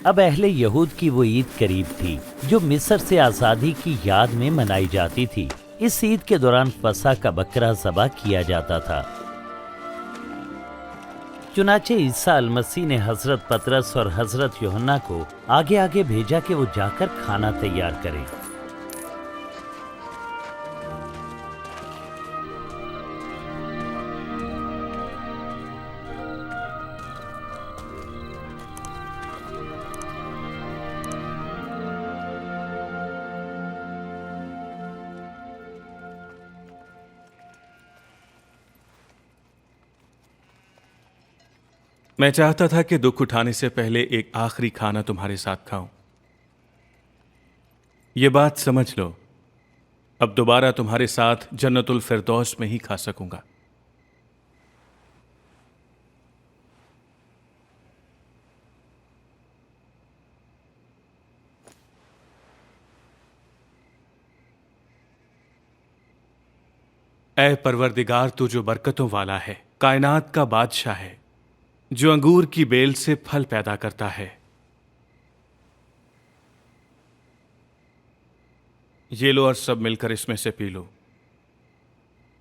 अब अहले यहूद की वो ईद करीब थी जो मिस्र से आज़ादी की याद में मनाई जाती थी। इस ईद के दौरान फसह का बकरा ज़बह किया जाता था। चुनाचे ईसा अल-मसीह ने हजरत पतरस और हजरत यूहन्ना को आगे आगे भेजा कि वो जाकर खाना तैयार करें। मैं चाहता था कि दुख उठाने से पहले एक आखिरी खाना तुम्हारे साथ खाऊं। ये बात समझ लो, अब दोबारा तुम्हारे साथ जन्नतुल फिरदौस में ही खा सकूंगा। ऐ परवरदिगार, तू जो बरकतों वाला है, कायनात का बादशाह है, जो अंगूर की बेल से फल पैदा करता है। ये लो और सब मिलकर इसमें से पी लो।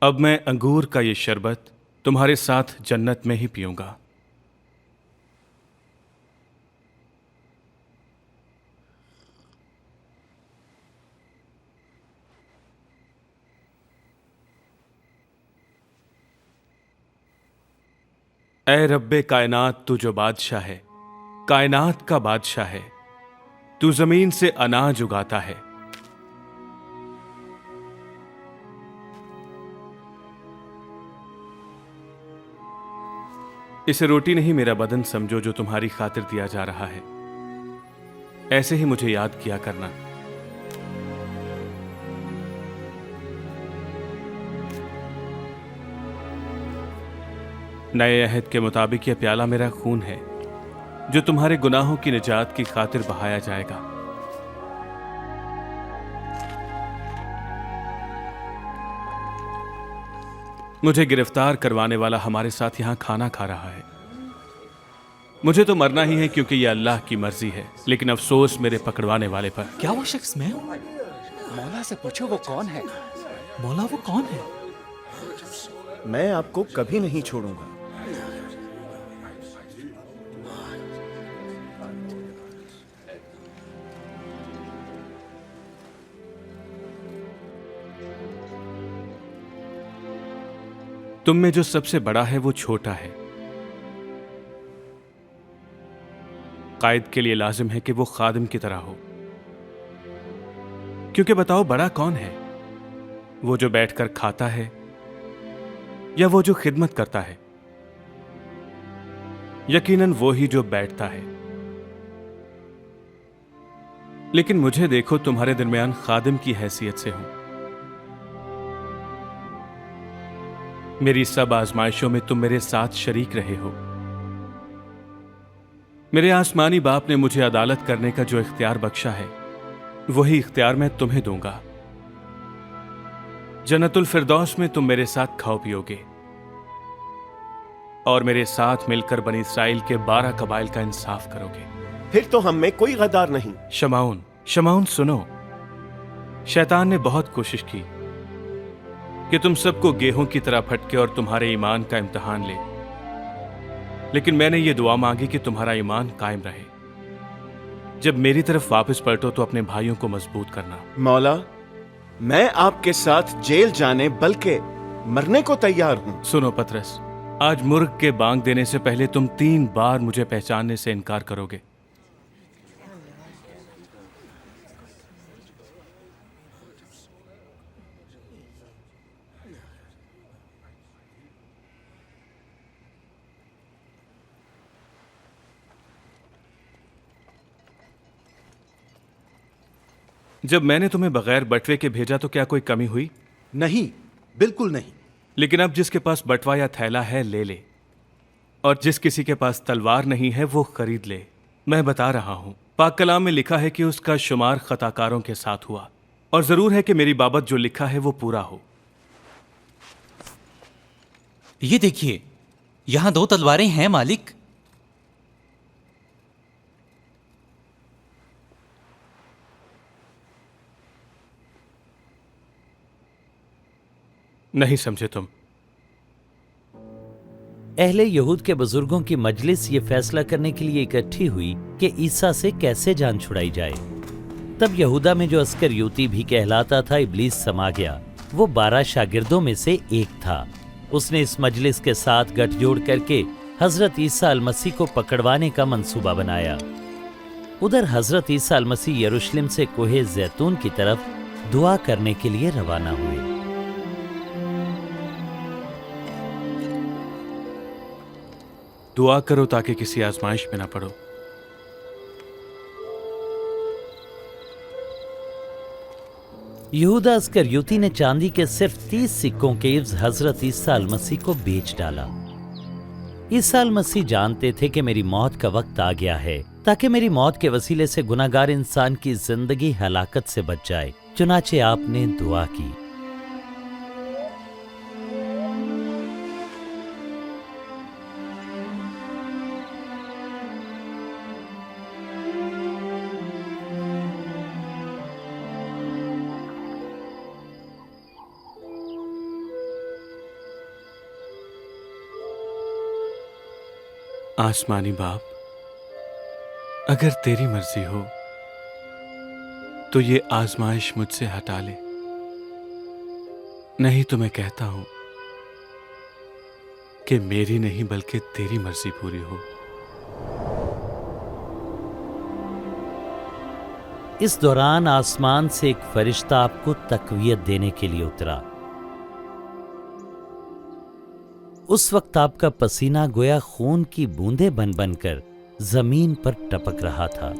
अब मैं अंगूर का ये शरबत तुम्हारे साथ जन्नत में ही पीऊंगा। ऐ रब्बे कायनात, तू जो बादशाह है, कायनात का बादशाह है, तू जमीन से अनाज उगाता है। इसे रोटी नहीं मेरा बदन समझो जो तुम्हारी खातिर दिया जा रहा है। ऐसे ही मुझे याद किया करना। नए अहद के मुताबिक यह प्याला मेरा खून है जो तुम्हारे गुनाहों की निजात की खातिर बहाया जाएगा। मुझे गिरफ्तार करवाने वाला हमारे साथ यहां खाना खा रहा है। मुझे तो मरना ही है क्योंकि यह अल्लाह की मर्जी है, लेकिन अफसोस मेरे पकड़वाने वाले पर। क्या वो शख्स मैं? मौला से पूछो वो कौन है। मौला वो कौन है? मैं आपको कभी नहीं छोड़ूंगा। तुम में जो सबसे बड़ा है वो छोटा है। कायद के लिए लाजिम है कि वो खादिम की तरह हो। क्योंकि बताओ बड़ा कौन है, वो जो बैठकर खाता है या वो जो खिदमत करता है? यकीनन वो ही जो बैठता है। लेकिन मुझे देखो, तुम्हारे दरमियान खादिम की हैसियत से हूं। मेरी सब आजमाइशों में तुम मेरे साथ शरीक रहे हो। मेरे आसमानी बाप ने मुझे अदालत करने का जो इख्तियार बख्शा है, वही इख्तियार मैं तुम्हें दूंगा। जन्नतुल फिरदौस में तुम मेरे साथ खाओ पियोगे और मेरे साथ मिलकर बनी इस्राइल के 12 कबाइल का इंसाफ करोगे। फिर तो हम में कोई गद्दार नहीं। शमाउन, शमाउन सुनो, शैतान ने बहुत कोशिश की कि तुम सबको गेहूं की तरह फटके और तुम्हारे ईमान का इम्तिहान ले, लेकिन मैंने ये दुआ मांगी कि तुम्हारा ईमान कायम रहे। जब मेरी तरफ वापस पलटो तो अपने भाइयों को मजबूत करना। मौला, मैं आपके साथ जेल जाने बल्कि मरने को तैयार हूं। सुनो पतरस, आज मुर्ग के बांग देने से पहले तुम 3 बार मुझे पहचानने से इनकार करोगे। जब मैंने तुम्हें बगैर बटवे के भेजा तो क्या कोई कमी हुई? नहीं, बिल्कुल नहीं। लेकिन अब जिसके पास बटवा या थैला है ले ले, और जिस किसी के पास तलवार नहीं है वो खरीद ले। मैं बता रहा हूं, पाक कलाम में लिखा है कि उसका शुमार खताकारों के साथ हुआ, और जरूर है कि मेरी बाबत जो लिखा है वो पूरा हो। ये देखिए, यहां 2 तलवारें हैं मालिक। नहीं समझे तुम। अहले यहूद के बुजुर्गों की मजलिस ये फैसला करने के लिए इकट्ठी हुई कि ईसा से कैसे जान छुड़ाई जाए। तब यहूदा में जो अस्करियोती भी कहलाता था, इब्लीस समा गया। वो 12 शागिर्दों में से एक था। उसने इस मजलिस के साथ गठजोड़ करके हजरत ईसा अल मसीह को पकड़वाने का मंसूबा बनाया। उधर हजरत ईसा अल मसीह यरूशलेम से कोहे जैतून की तरफ दुआ करने के लिए रवाना हुए। दुआ करो ताकि किसी आजमाइश में ना पड़ो। यहूदा अस्करियोती ने चांदी के सिर्फ 30 सिक्कों के इव्ज हजरत ईसा अल मसीह को बेच डाला। ईसा अल मसीह जानते थे कि मेरी मौत का वक्त आ गया है, ताकि मेरी मौत के वसीले से गुनाहगार इंसान की जिंदगी हलाकत से बच जाए। चुनाचे आपने दुआ की। आसमानी बाप, अगर तेरी मर्जी हो तो ये आजमाइश मुझसे हटा ले, नहीं तो मैं कहता हूं कि मेरी नहीं बल्कि तेरी मर्जी पूरी हो। इस दौरान आसमान से एक फरिश्ता आपको तकवीयत देने के लिए उतरा। उस वक्त आपका पसीना गोया खून की बूंदें बन बनकर जमीन पर टपक रहा था।